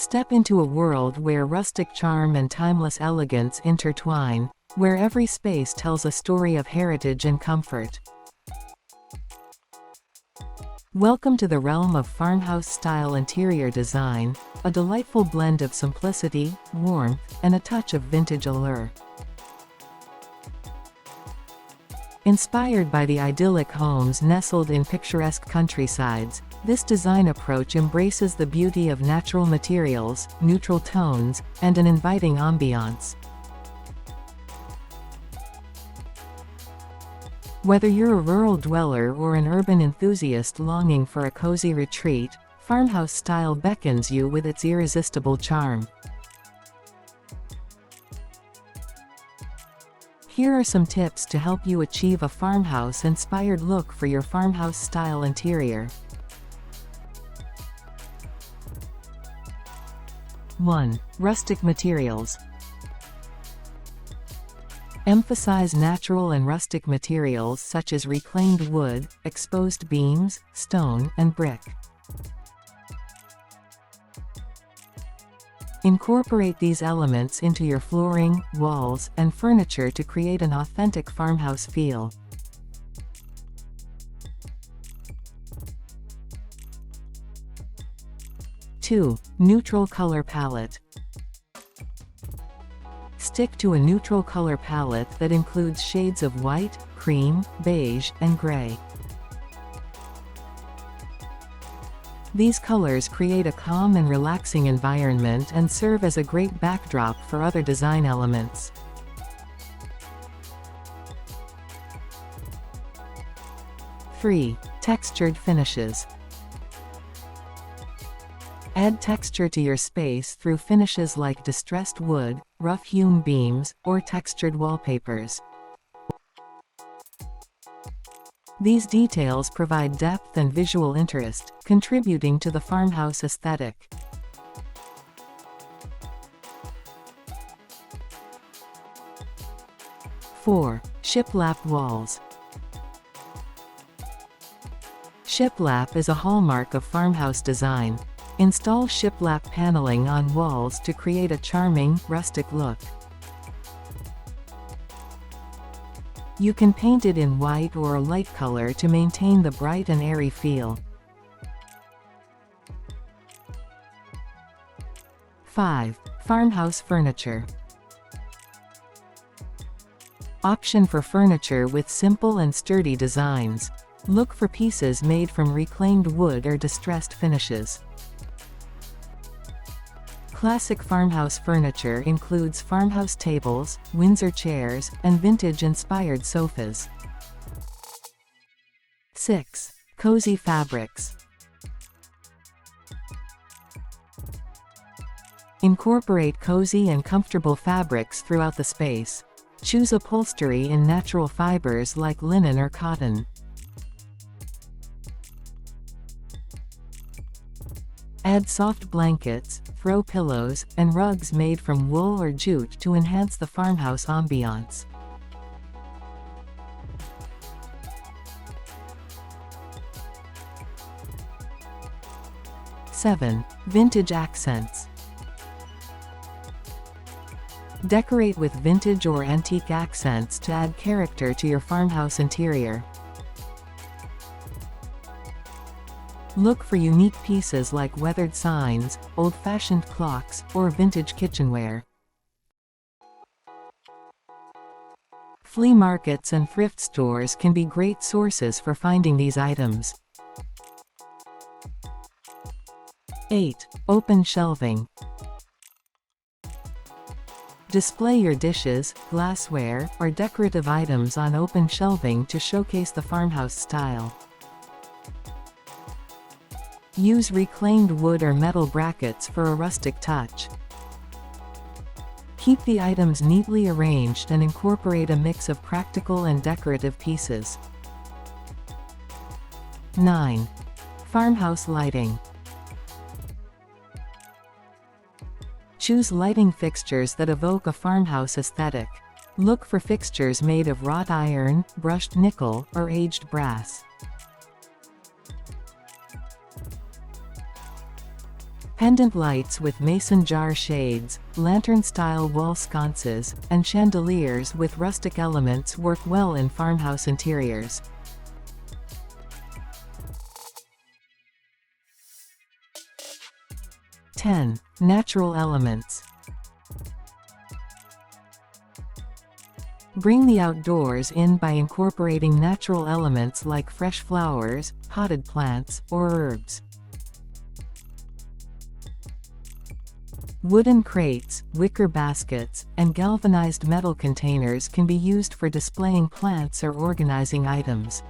Step into a world where rustic charm and timeless elegance intertwine, where every space tells a story of heritage and comfort. Welcome to the realm of farmhouse-style interior design, a delightful blend of simplicity, warmth, and a touch of vintage allure. Inspired by the idyllic homes nestled in picturesque countrysides, this design approach embraces the beauty of natural materials, neutral tones, and an inviting ambiance. Whether you're a rural dweller or an urban enthusiast longing for a cozy retreat, farmhouse style beckons you with its irresistible charm. Here are some tips to help you achieve a farmhouse-inspired look for your farmhouse-style interior. 1. Rustic materials. Emphasize natural and rustic materials such as reclaimed wood, exposed beams, stone, and brick. Incorporate these elements into your flooring, walls, and furniture to create an authentic farmhouse feel. Two. Neutral color palette. Stick to a neutral color palette that includes shades of white, cream, beige, and gray. These colors create a calm and relaxing environment and serve as a great backdrop for other design elements. 3. Textured finishes. Add texture to your space through finishes like distressed wood, rough-hewn beams, or textured wallpapers. These details provide depth and visual interest, contributing to the farmhouse aesthetic. 4. Shiplap walls. Shiplap is a hallmark of farmhouse design. Install shiplap paneling on walls to create a charming, rustic look. You can paint it in white or a light color to maintain the bright and airy feel. 5. Farmhouse furniture. Option for furniture with simple and sturdy designs. Look for pieces made from reclaimed wood or distressed finishes. Classic farmhouse furniture includes farmhouse tables, Windsor chairs, and vintage-inspired sofas. 6. Cozy fabrics. Incorporate cozy and comfortable fabrics throughout the space. Choose upholstery in natural fibers like linen or cotton. Add soft blankets, throw pillows, and rugs made from wool or jute to enhance the farmhouse ambiance. 7. Vintage accents. Decorate with vintage or antique accents to add character to your farmhouse interior. Look for unique pieces like weathered signs, old-fashioned clocks, or vintage kitchenware. Flea markets and thrift stores can be great sources for finding these items. 8. Open shelving. Display your dishes, glassware, or decorative items on open shelving to showcase the farmhouse style. Use reclaimed wood or metal brackets for a rustic touch. Keep the items neatly arranged and incorporate a mix of practical and decorative pieces. 9. Farmhouse lighting. Choose lighting fixtures that evoke a farmhouse aesthetic. Look for fixtures made of wrought iron, brushed nickel, or aged brass. Pendant lights with mason jar shades, lantern-style wall sconces, and chandeliers with rustic elements work well in farmhouse interiors. 10. Natural elements. Bring the outdoors in by incorporating natural elements like fresh flowers, potted plants, or herbs. Wooden crates, wicker baskets, and galvanized metal containers can be used for displaying plants or organizing items.